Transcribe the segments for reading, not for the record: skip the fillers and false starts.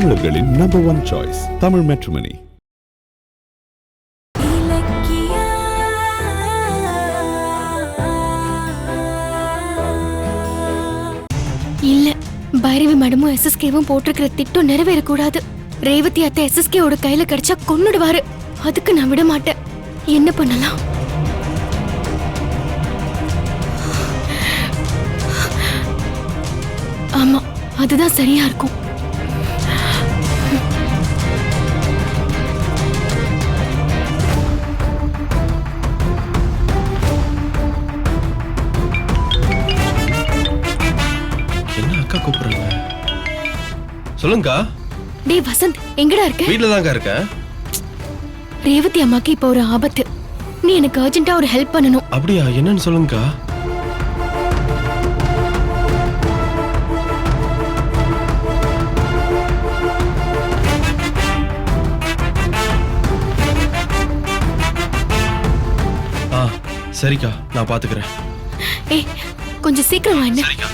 தமிழர்களின் number 1 choice Tamil matrimony. இல்ல, பைரவி மேடமும் எஸ்எஸ்கேவும் போட்டிருக்கிற திட்டம் நிறைவேறக்கூடாது. ரேவதி அத்தை எஸ்எஸ்கேவோட கையில கிடைச்சா கொன்னுடுவாரு. அதுக்கு நான் விட மாட்டேன். என்ன பண்ணலாம்? ஆமா, அதுதான் சரியா இருக்கும். என்ன அக்கா கூப்பிடுறாங்க? சொல்லுங்கக்கா. டேய் வசந்த், எங்கடா இருக்க? வீட்ல தான்க்கா இருக்க. ரேவதி அம்மாக்கு இப்ப ஒரு ஆபத்து. நீ எனக்கு அர்ஜென்ட்டா ஒரு ஹெல்ப் பண்ணணும். அப்படியா? என்னன்னு சொல்லுங்கக்கா. சரிக்கா, நான் பாத்துக்கிறேன். ஏய், கொஞ்சம் சீக்கிரம் வா. என்ன? சரிக்கா.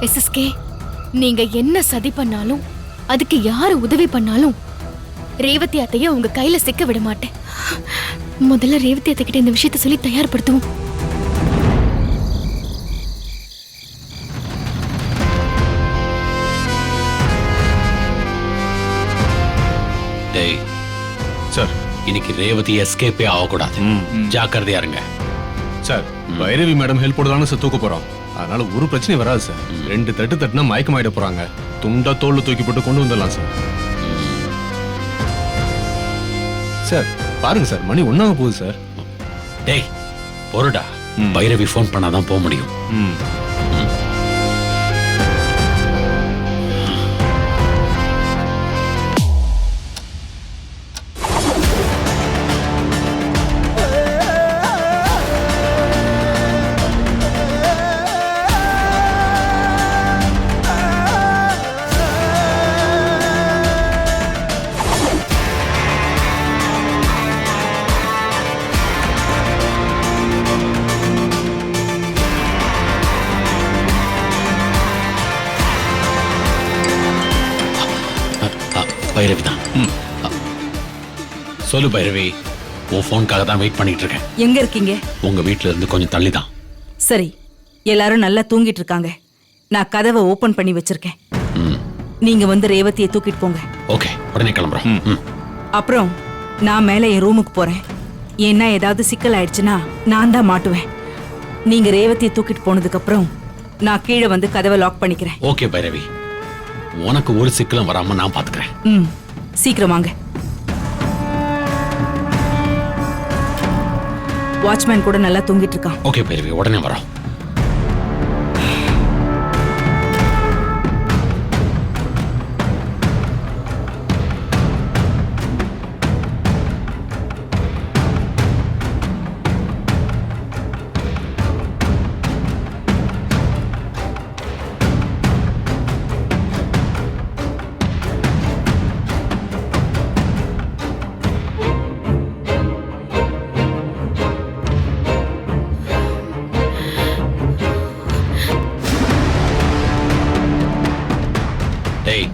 எஸ்எஸ்கே, நீங்க என்ன சதி பண்ணாலும், அதுக்கு யாரு உதவி பண்ணாலும் ரேவதி அத்தைய உங்க கையில சிக்க விட மாட்டேன். முதல்ல ரேவதி அத்தை கிட்ட இந்த விஷயத்தை சொல்லி தயார்படுத்துவோம். டேய் சார், இன்னைக்கு ரேவதி எஸ்கேப்பே ஆகக்கூடாது. ஜாக்கிரதையா இருங்க சார். பைரவி மேடம் ஹெல்ப் போடுறாங்க சார், தூக்க போறோம். அதனால ஒரு பிரச்சனை வராது சார். 2 தட்டு தட்டுனா மயக்கமாயிட போறாங்க. துண்டா தோல்ல தூக்கி போட்டு கொண்டு வந்துடலாம் சார். சார் பாருங்க சார், மணி 1 ஆக போகுது சார். டேய் பொருடா, பைரவி ஃபோன் பண்ணாதான் போக முடியும். பைரவி தான். சொல்லு பைரவி, உன் போனுக்காக தான் வெயிட் பண்ணிட்டு இருக்கேன். எங்க இருக்கீங்க? உங்க வீட்ல இருந்து கொஞ்சம் தள்ளி தான். சரி, எல்லாரும் நல்லா தூங்கிட்டு இருக்காங்க. நான் கதவை ஓபன் பண்ணி வச்சிருக்கேன். நீங்க வந்து ரேவதியை தூக்கிட்டு போங்க. ஓகே, உடனே கிளம்புறோம். அப்புறம் நான் மேல என் ரூமுக்கு போறேன். ஏன்னா ஏதாவது சிக்கல் ஆயிடுச்சுன்னா நான் தான் மாட்டுவேன். நீங்க ரேவதியை தூக்கிட்டு போனதுக்கு அப்புறம் நான் கீழே வந்து கதவை லாக் பண்ணிக்கிறேன். ஓகே பைரவி, உனக்கு ஒரு சிக்கலும் வராம நான் பாத்துக்கிறேன். சீக்கிரம் வாங்க. வாட்ச்மேன் கூட நல்லா தூங்கிட்டு இருக்கான். ஓகே பைரவி, உடனே வரோம். டேய்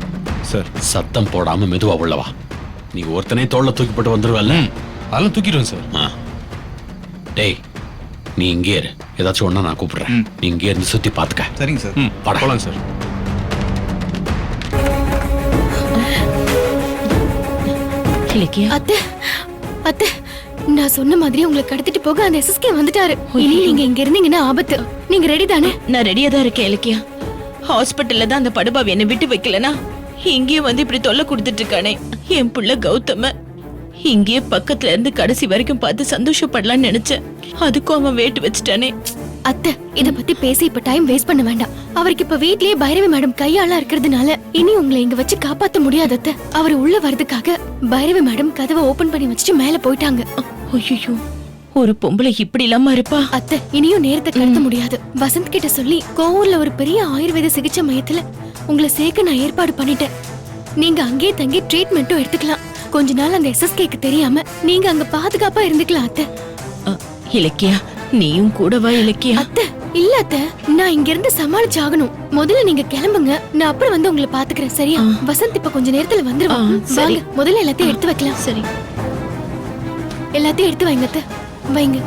சார், சத்தம் போடாம மெதுவா உள்ளவா. நீ ஒருத்தனே தோல்ல தூக்கி போட்டு வந்துருவல்ல? அதெல்லாம் தூக்கிடுவேன் சார். டேய் நீ இங்கே இரு, ஏதாச்சும் ஒண்ணா நான் கூப்பிடுறேன். நீ இங்கே இருந்து சுத்தி பாத்துக்க. சரிங்க சார். போலாம் சார். அத்தை, அத்தை, நான் சொன்ன மாதிரி உங்களை கடத்திட்டு போக அந்த எஸ்எஸ்கே வந்துட்டாரு. இனி நீங்க இங்க இருந்தீங்கன்னா ஆபத்து. நீங்க ரெடி தானே? நான் ரெடியா தான் இருக்கேன் இலக்கியா. ஹாஸ்பிட்டல்ல தான் அந்த படுபாவி என்னை விட்டு வைக்கலனா இங்கேயே வந்து இப்படி தொல்லை கொடுத்துட்டு இருக்கானே என் புள்ள கௌதம. இங்கேயே பக்கத்துல இருந்து கடைசி வரைக்கும் பார்த்து சந்தோஷப்படலாம்னு நினைச்சேன். அதுக்கும் அவன் வேட்டு வச்சுட்டானே. அத்தை, இத பத்தி பேசி இப்ப டைம் வேஸ்ட் பண்ண வேண்டாம். அவருக்கு இப்ப வீட்லயே பைரவி மேடம் கையாளா இருக்கிறதுனால இனி உங்களை இங்க வச்சு காப்பாத்த முடியாது அத்தை. அவர் உள்ள வரதுக்காக பைரவி மேடம் கதவை ஓபன் பண்ணி வச்சுட்டு மேல போயிட்டாங்க. ஐயோ, ஒரு பொம்பளை இப்படி இல்லாம இருப்பா? அத்தை, இனியும் நேரத்தை கடத்த முடியாது. வசந்த் கிட்ட சொல்லி கோவூர்ல ஒரு பெரிய ஆயுர்வேத சிகிச்சை மையத்துல உங்களை சேர்க்க நான் ஏற்பாடு பண்ணிட்டேன். நீங்க அங்கேயே தங்கி ட்ரீட்மெண்ட்டும் எடுத்துக்கலாம். கொஞ்ச நாள் அந்த எஸ்எஸ்கேக்கு தெரியாம நீங்க அங்க பாதுகாப்பா இருந்துக்கலாம் அத்தை. இலக்கியா, நீயும் கூடவா இலக்கியா? அத்தை இல்ல அத்தை, நான் இங்க இருந்து சமாளிச்சாகணும். முதல்ல நீங்க கிளம்புங்க, நான் அப்புறம் வந்து உங்களை பாத்துக்கிறேன். சரியா? வசந்த் இப்ப கொஞ்ச நேரத்துல வந்துருவான். சரி. வாங்க, முதல்ல எல்லாத்தையும் எடுத்து வைக்கலாம். சரி. எல்லாத்தையும் எடுத்து வைங்க அத்தை, வைங்க.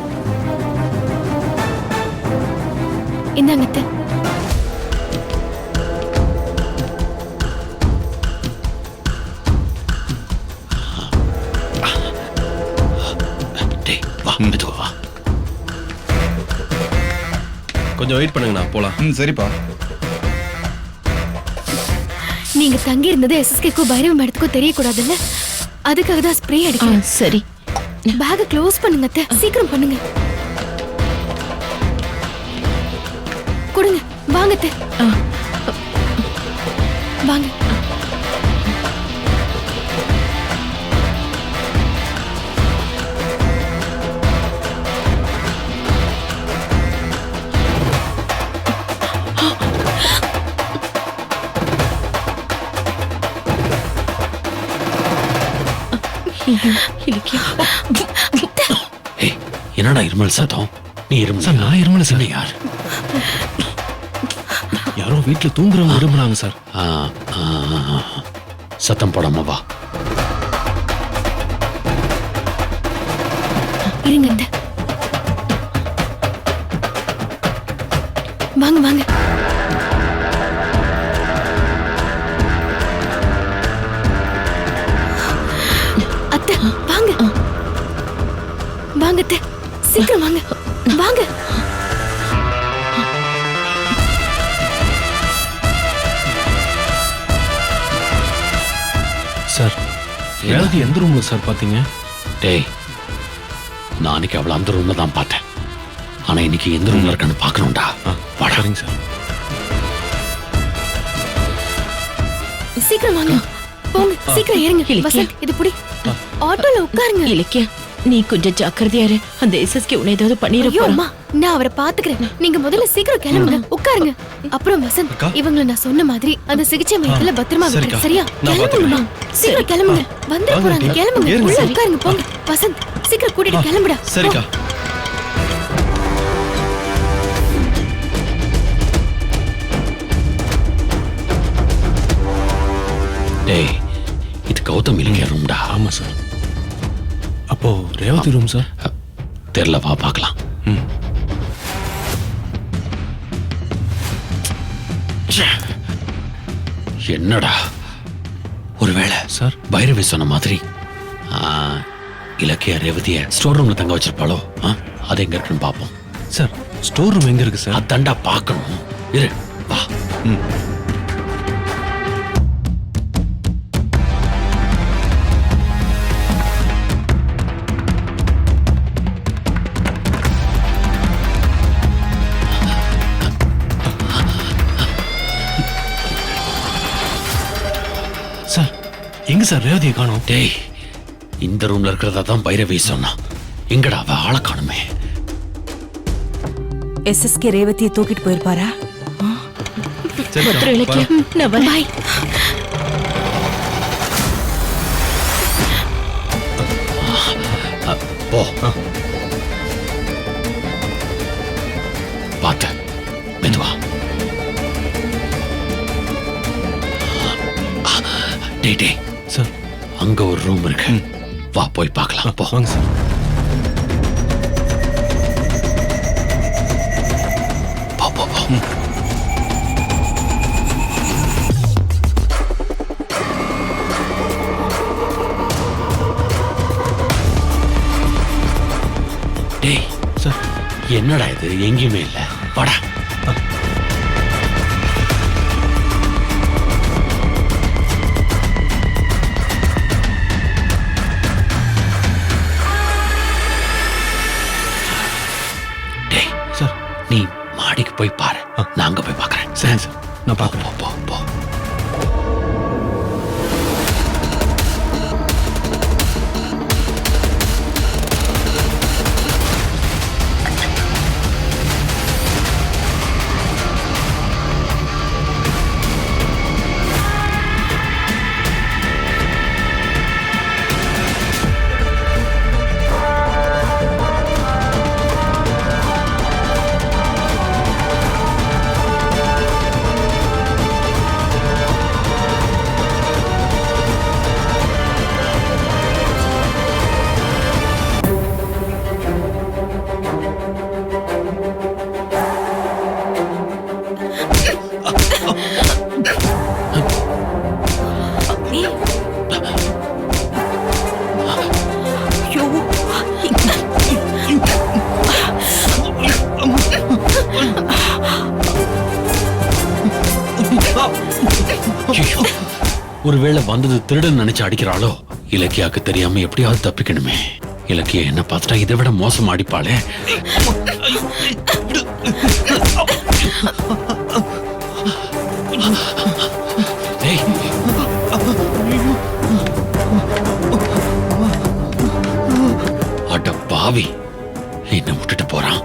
இந்தாங்க அத்தை. டேய் வா மெதுவா வா. கொஞ்சம் வெயிட் பண்ணுங்கண்ணா போலாம். சரிப்பா. நீங்க தங்கி இருந்தது எஸ்எஸ்கேக்கும் பைரவ மேடத்துக்கும் தெரியக்கூடாதுல்ல, அதுக்காக தான் ஸ்ப்ரே அடிக்கிறேன். சரி. பேக்க க்ளோஸ் பண்ணுங்க அத்தை, சீக்கிரம் பண்ணுங்க. கொடுங்க, வாங்க அத்தை. வாங்க. இலக்கியா. ஏய் என்னடா இருமல் சத்தம்? நீ இருமல்? சார் நான் இருமல சார். யார்? யாரோ வீட்டுல தூங்குறவங்க இருமுறாங்க சார். ஆ, ஆ, ஆ. சத்தம் போடாம வா. இருங்க அத்தை. வாங்க வாங்க. அத்தை வாங்க. வாங்க அத்தை, சீக்கிரம் வாங்க. வாங்க. சார் ரேவதி எந்த ரூம்ல சார் பாத்தீங்க? டேய் நான் அன்னைக்கு அவளை அந்த ரூம்ல தான் பார்த்தேன். ஆனா இன்னைக்கு எந்த ரூம்ல இருக்கான்னு பார்க்கணும்டா. வாடா. சரிங்க சார். சீக்கிரம் வாங்க. போங்க, சீக்கிரம் ஏறுங்க. இலக்கியா. வசந்த் இது புடி. ஆட்டோல உட்காருங்க. இலக்கியா, நீ கொஞ்சம் ஜாக்கிரதையா இரு. அந்த எஸ்எஸ்கே உன்னை ஏதாவது ஐயோ பண்ணிருப்பா. அம்மா, நான் அவரை பாத்துக்கிறேன். நீங்க முதல்ல சீக்கிரம் கிளம்புங்க, உட்காருங்க. அப்புறம் வசந்த், அக்கா. இவங்களை நான் சொன்ன மாதிரி அந்த சிகிச்சை மையத்துல பத்திரமா சரிக்கா. வைக்கிறேன். சரியா? நான் கிளம்புங்கம்மா, சீக்கிரம் கிளம்புங்க. வந்துட வாங்க, போறாங்க, அக்கா. கிளம்புங்க. ஏறுங்க, உள்ள சரி. உட்காருங்க, போங்க. வசந்த் சீக்கிரம் கூட்டிட்டு கிளம்புடா. சரிக்கா. டேய் இது கௌதம் இல்லையா ரூம்டா? ஆமா சார். அப்போ ரேவதி ரூம் சார். தெரியல, வா பார்க்கலாம். என்னடா ஒருவேளை சார். பைரவி சொன்ன மாதிரி இலக்கிய ரேவதிய ஸ்டோர் ரூம்ல தங்க வச்சிருப்பாளோ? அது எங்க இருக்குன்னு பாப்போம். சார் ஸ்டோர் ரூம் எங்க இருக்கு சார்? அதாண்டா பார்க்கணும். இரு வா. சார் எங்க சார் ரேவதியை காணோம்? டேய் இந்த ரூம்ல இருக்கிறதா தான் பைரவி சொன்னா. எங்கடா அவ ஆளை காணுமே? எஸ்எஸ்கே ரேவதியை தூக்கிட்டு போயிருப்பாரா? பத்திரம் இலக்கியா, நான் வரேன். பாய். போ. பார்த்து மெதுவா. டேய் டேய் சார் அங்க ஒரு ரூம் இருக்கு, வா போய் பார்க்கலாம். போ. வாங்க சார். போ போ போ. டேய் சார் என்னடா இது எங்கேயுமே இல்ல. வாடா. டேய் சார். நீ மாடிக்கு போய் பாரு, நான் அங்க போய் பார்க்கறேன். சரிங்க சார், நான் போ பார்க்குறேன். போ போ. ஒருவேளை வந்தது திருடன் நினைச்சு அடிக்கிறாளோ? இலக்கியாக்கு தெரியாம எப்படியாவது தப்பிக்கணுமே. இலக்கியா என்ன பார்த்துட்டா இதை விட மோசம் அடிப்பாளே. ஏய், அட பாவி, என்ன விட்டுட்டு போறான்.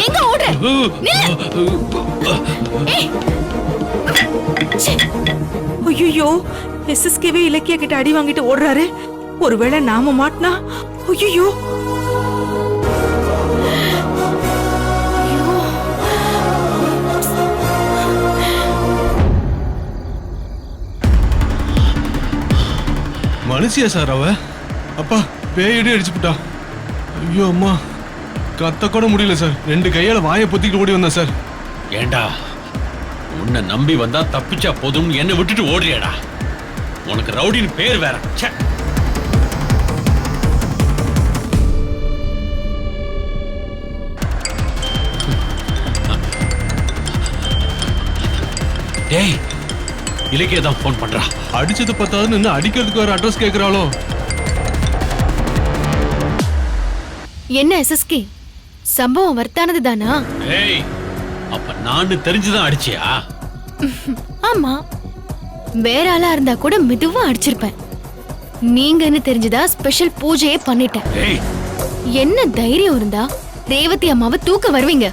எங்க ஓடுற? நில்லு. ஏய். ச்சே. ஐயோ, எஸ்எஸ்கேவே இலக்கியா கிட்ட அடி வாங்கிட்டு ஓடுறாரு. ஒருவேளை நாம மாட்டினா? ஐயோ, மனுஷியா சார் அவ? அப்பா பேயடி அடிச்சு விட்டா. ஐயோ அம்மா, கத்த கூட முடியல சார். 2 கையால வாயை பொத்திக்கிட்டு ஓடி வந்தேன் சார். ஏண்டா, உன்னை நம்பி வந்தா தப்பிச்சா போதும் என்ன விட்டுட்டு ஓடுறியாடா? உனக்கு ரவுடின்னு பேர் வேற. ச்சே. டேய், இலக்கியா தான் போன் பண்றா. அடிச்சது பத்தாதுன்னு இன்னும் அடிக்கிறதுக்கு ஒரு அட்ரஸ் கேக்குறாளோ? என்ன எஸ்எஸ்கே, சம்பவம் வர்த்தானது தானா? ஏய், அப்ப நான் தெரிஞ்சுதான் அடிச்சியா? ஆமா, வேற ஆளா இருந்தா கூட மெதுவா அடிச்சிருப்பேன். நீங்கன்னு தெரிஞ்சுதா ஸ்பெஷல் பூஜையே பண்ணிட்டேன். ஏய், என்ன தைரியம் இருந்தா ரேவதி அம்மாவை தூக்க வருவீங்க?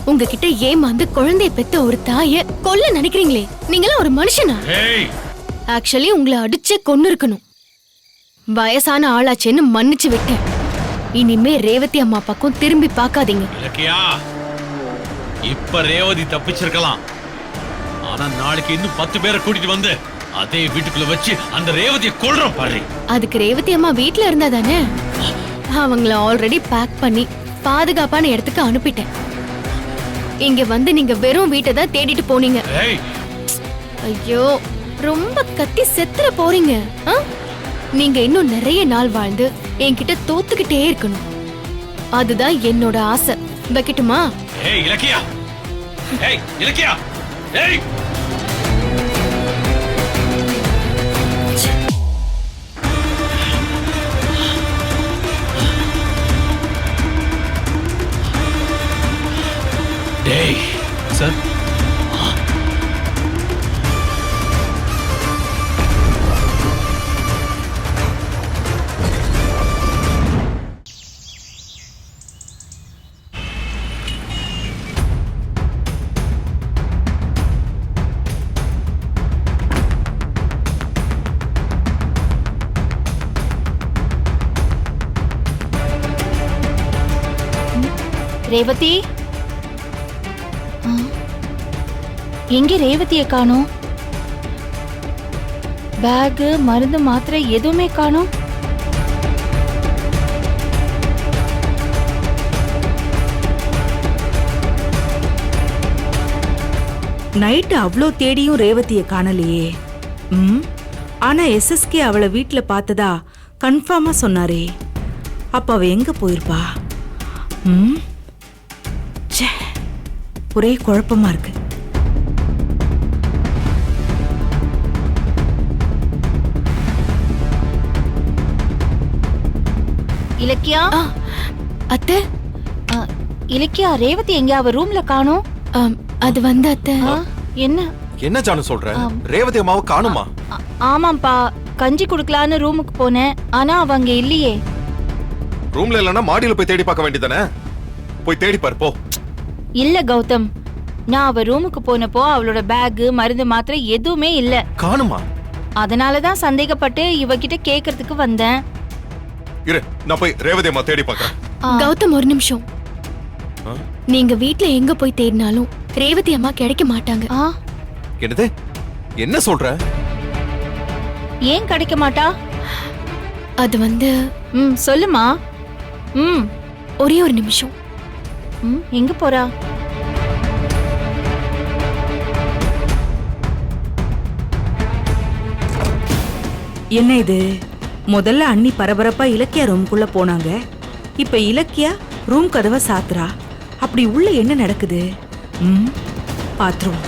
உங்ககிட்ட ஏமாந்து குழந்தைய பெத்த ஒரு தாய கொல்ல நினைக்கிறீங்களே, நீங்களாம் ஒரு மனுஷனா? ஏய், ஆக்சுவலி உங்களை அடிச்சே கொன்னு இருக்கணும். வயசான ஆளாச்சேன்னு மன்னிச்சு விட்டேன். இனிமே ரேவதி அம்மா பக்கம் திரும்பி பார்க்காதீங்க. இலக்கியா, இப்ப ரேவதி தப்பிச்சிருக்கலாம். ஆனா நாளைக்கு இன்னும் 10 பேரை கூட்டிட்டு வந்து அதே வீட்டுக்குள்ள வச்சு அந்த ரேவதியை கொல்றோம் பாரு. அதுக்கு ரேவதி அம்மா வீட்ல இருந்தா தானே? அவங்கள ஆல்ரெடி பேக் பண்ணி பாதுகாப்பான இடத்துக்கு அனுப்பிட்டேன். இங்க வந்து நீங்க வெறும் வீட்டை தான் தேடிட்டு போனீங்க. ஏய், ஐயோ, ரொம்ப கத்தி செத்துற போறீங்க. நீங்க இன்னும் நிறைய நாள் வாழ்ந்து என்கிட்ட தோத்துக்கிட்டே இருக்கணும். அதுதான் என்னோட ஆசை. வைக்கட்டுமா? ஏய் இலக்கியா, ஏய் இலக்கியா, ஏய். டேய் சார், ரேவதி, எங்க ரேவதிய காணோம்? பேக், மருந்து, மாத்திரை எதுவுமே காணோம். நைட்டு அவ்ளோ தேடியும் ரேவதிய காணலையே. ஆனா எஸ்எஸ்கே அவளை வீட்ல பார்த்ததா கன்ஃபார்மா சொன்னாரே. அப்ப அவ எங்க போயிருப்பா? ச்சே, ஒரே குழப்பமா இருக்கு. இலக்கியா, அத்தை, இலக்கியா, ரேவதி எங்க? அவ ரூம்ல காணோம். அது வந்து அத்தை. என்ன என்ன ஜானு சொல்ற? ரேவதி அம்மாவை காணுமா? ஆமாப்பா, கஞ்சி குடுக்கலான்னு ரூமுக்கு போனேன். ஆனா அவ அங்க இல்லையே. ரூம்ல இல்லனா மாடியில போய் தேடி பார்க்க வேண்டியதானே? போய் தேடி பாரு போ. இல்ல கௌதம், நான் அவ ரூமுக்கு போனப்போ அவளோட பேக், மருந்து, மாத்திரை எதுவுமே இல்ல. காணுமா? அதனாலதான் சந்தேகப்பட்டு இவகிட்ட கேக்குறதுக்கு வந்தேன். இரு, நான் போய் ரேவதி அம்மா தேடி பார்க்கறேன். கௌதம், ஒரு நிமிஷம். நீங்க வீட்ல எங்க போய் தேடினாலும் ரேவதி அம்மா கிடைக்க மாட்டாங்க. என்னது? என்ன சொல்ற? ஏன் கிடைக்க மாட்டா? அது வந்து ம் சொல்லுமா. ம் ஒரே ஒரு நிமிஷம். ம் எங்க போறா? என்ன இது? முதல்ல அண்ணி பரபரப்பா இலக்கியா ரூம்குள்ள போனாங்க. இப்ப இலக்கியா ரூம் கதவை சாத்துறா. அப்படி உள்ள என்ன நடக்குது? ம் பாத்ரூம்.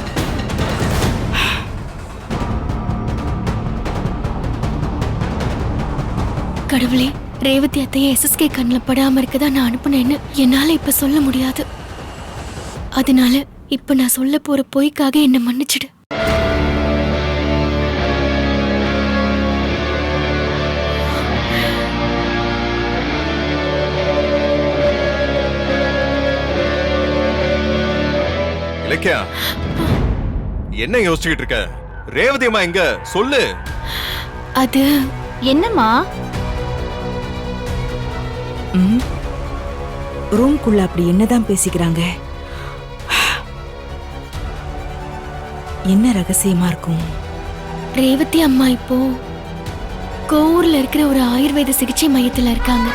கடவுளே, ரேவதி அத்தைய எஸ்எஸ்கே கண்ணில் படாம இருக்கதான் நான் அனுப்புனேன்னு என்னால இப்ப சொல்ல முடியாது. அதனால இப்ப நான் சொல்ல போற பொய்க்காக என்ன மன்னிச்சிடு. இலக்கியா, என்ன யோசிச்சுக்கிட்டு இருக்க? ரேவதி அம்மா எங்க? சொல்லு. அது என்னம்மா? ம் ரூம்குள்ள அப்படி என்னதான் பேசிக்கிறாங்க? என்ன ரகசியமா இருக்கும்? ரேவதி அம்மா இப்போ கோவூர்ல இருக்கிற ஒரு ஆயுர்வேத சிகிச்சை மையத்துல இருக்காங்க.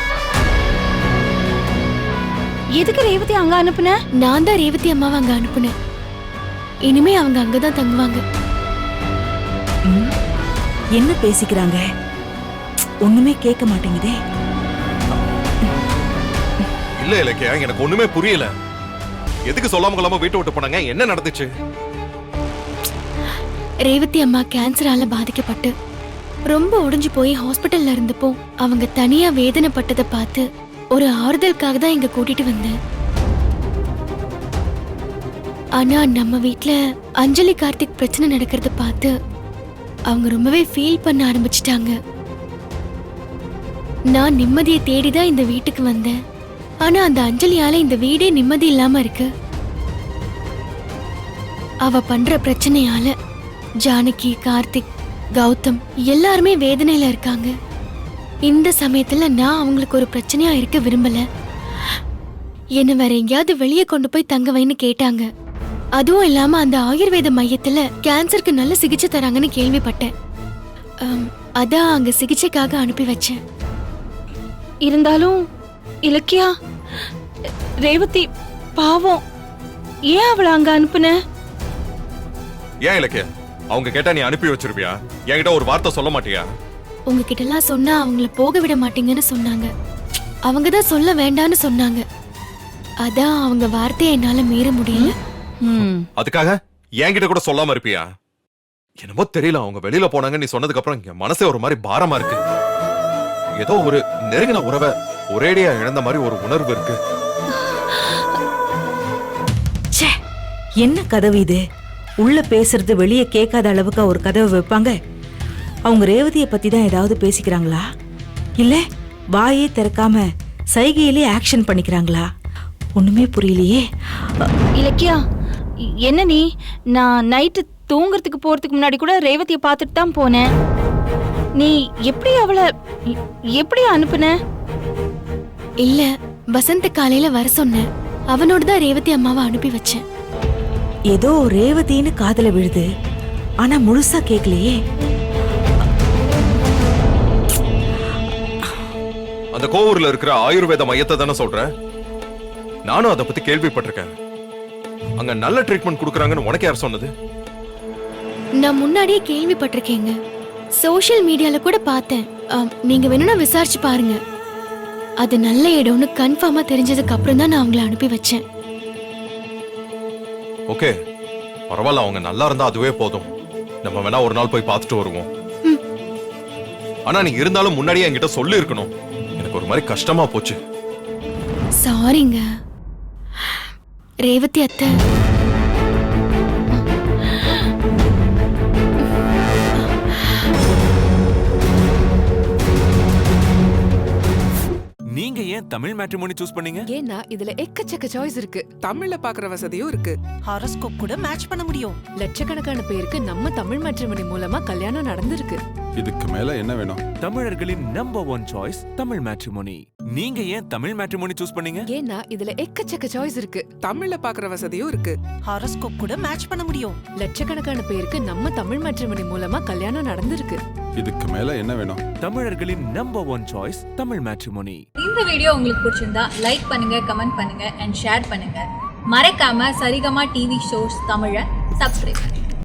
எதுக்கு ரேவதி அங்க அனுப்புன? நான் தான் ரேவதி அம்மாவை அங்க அனுப்புனேன். இனிமே அவங்க அங்கதான் தங்குவாங்க. ம், என்ன பேசிக்கிறாங்க? ஒண்ணுமே கேட்க மாட்டேங்குதே. இல்ல இலக்கியா, எனக்கு ஒண்ணுமே புரியல. எதுக்கு சொல்லாம கொள்ளாம வீட்டை விட்டு போனாங்க? என்ன நடந்துச்சு? ரேவதி அம்மா கேன்சரால பாதிக்கப்பட்டு ரொம்ப உடைஞ்சு போய் ஹாஸ்பிட்டல்ல இருந்தப்போ அவங்க தனியா வேதனைப்பட்டதை பார்த்து ஒரு ஆறுதலுக்காக தான் இங்க கூட்டிட்டு வந்தேன். ஆனா நம்ம வீட்ல அஞ்சலி கார்த்திக் பிரச்சனை நடக்கிறத பார்த்து அவங்க ரொம்பவே ஃபீல் பண்ண ஆரம்பிச்சிட்டாங்க. நான் நிம்மதியை தேடிதான் இந்த வீட்டுக்கு வந்தேன். ஆனா அந்த அஞ்சலியால இந்த வீடே நிம்மதி இல்லாம இருக்கு. அவ பண்ற பிரச்சனையால ஜானகி, கார்த்திக், கௌதம் எல்லாருமே வேதனையில இருக்காங்க. இந்த சமயத்துல நான் அவங்களுக்கு ஒரு பிரச்சனையா இருக்க விரும்பல. என்ன வேற எங்கேயாவது வெளியே கொண்டு போய் தங்க வைன்னு கேட்டாங்க. அதுவும் இல்லாம அந்த ஆயுர்வேத மையத்துல கேன்சருக்கு நல்ல சிகிச்சை தராங்கன்னு கேள்விப்பட்டேன். அதான் அங்க சிகிச்சைக்காக அனுப்பி வச்சேன். இருந்தாலும் இலக்கியா, ரேவதி பாவம், ஏன் அவளை அங்க அனுப்புன? ஏன் இலக்கியா, அவங்க கேட்டா நீ அனுப்பி வச்சிருப்பியா? என்கிட்ட ஒரு வார்த்தை சொல்ல மாட்டியா? உங்ககிட்ட எல்லாம் சொன்னா அவங்கள போக விட மாட்டீங்கன்னு சொன்னாங்க. அவங்க தான் சொல்ல வேண்டான்னு சொன்னாங்க. அதான் அவங்க வார்த்தையை என்னால மீற முடியல. அதுக்காக என்கிட்ட கூட சொல்லாம இருப்பியா? என்னமோ தெரியல, அவங்க வெளியில போனாங்க நீ சொன்னதுக்கு அப்புறம் என் மனசே ஒரு மாதிரி பாரமா இருக்கு. ஏதோ ஒரு நெருங்கின உறவை ஒரேடியா இழந்த மாதிரி ஒரு உணர்வு இருக்கு. ச்சே, என்ன கதவு இது? உள்ள பேசுறது வெளியே கேட்காத அளவுக்கு ஒரு கதவை வைப்பாங்க. அவங்க ரேவதியை பத்தி தான் ஏதாவது பேசிக்கிறாங்களா? இல்ல வாயே திறக்காம சைகையிலே ஆக்ஷன் பண்ணிக்கிறாங்களா? ஒண்ணுமே புரியலையே. இலக்கியா, என்ன நீ? நான் நைட்டு தூங்குறதுக்கு போறதுக்கு முன்னாடி கூட ரேவதியை பார்த்துட்டு தான் போனேன். நீ எப்படி அனுப்புன? இல்ல, வசந்த காலையில வர சொன்ன. அவனோட தான் ரேவதி அம்மாவை அனுப்பி வச்சேன். ஏதோ ரேவதின்னு காதுல விழுது, ஆனா முழுசா கேட்கலையே. அந்த கோவூர்ல இருக்கிற ஆயுர்வேத மையத்தை தானே சொல்ற? நானும் அதை பத்தி கேள்விப்பட்டிருக்கேன். அங்க நல்ல ட்ரீட்மெண்ட் கொடுக்கறாங்கன்னு உனக்கு யார் சொன்னது? நான் முன்னாடியே கேள்விப்பட்டிருக்கேங்க. சோஷியல் மீடியால கூட பார்த்தேன். நீங்க வேணும்னா விசாரிச்சு பாருங்க. அது நல்ல இடம்னு கன்ஃபார்மா தெரிஞ்சதுக்கு அப்புறம் தான் நான் அவங்கள அனுப்பி வச்சேன். ஓகே, பரவாயில்ல, அவங்க நல்லா இருந்தா அதுவே போதும். நம்ம வேணா ஒரு நாள் போய் பார்த்துட்டு வருவோம். ஆனா நீ இருந்தாலும் முன்னாடியே என்கிட்ட சொல்லி இருக்கணும். எனக்கு ஒரு மாதிரி கஷ்டமா போச்சு. சாரிங்க ரேவதி அத்தை. நீங்க ஏன் தமிழ் மேட்ரிமோனி சூஸ் பண்ணீங்க? ஏன்னா இதுல எக்கச்சக்க சாய்ஸ் இருக்கு. தமிழ்ல பாக்குற வசதியும் இருக்கு. ஹாரோஸ்கோப் கூட மேட்ச் பண்ண முடியும். லட்சக்கணக்கான பேருக்கு நம்ம தமிழ் மேட்ரிமோனி மூலமா கல்யாணம் நடந்திருக்கு. இதுக்கு மேல என்ன வேணும்? தமிழர்களின் நம்பர் 1 சாய்ஸ் தமிழ் மேட்ரிமோனி. நீங்க ஏன் தமிழ் மேட்ரிமோனி சூஸ் பண்ணீங்க? ஏன்னா இதுல எக்கச்சக்க சாய்ஸ் இருக்கு. தமிழ்ல பாக்குற வசதியும் இருக்கு. ஹாரோஸ்கோப் கூட மேட்ச் பண்ண முடியும். லட்சக்கணக்கான பேருக்கு நம்ம தமிழ் மேட்ரிமோனி மூலமா கல்யாணம் நடந்திருக்கு. இதுக்கு மேல என்ன வேணும்? தமிழர்களின் நம்பர் 1 சாய்ஸ் தமிழ் மேட்ரிமோனி. இந்த வீடியோ உங்களுக்கு பிடிச்சிருந்தா லைக் பண்ணுங்க, கமெண்ட் பண்ணுங்க அண்ட் ஷேர் பண்ணுங்க. மறக்காம சரிகமா டிவி ஷோஸ் தமிழை சப்ஸ்கிரைப் பண்ணுங்க.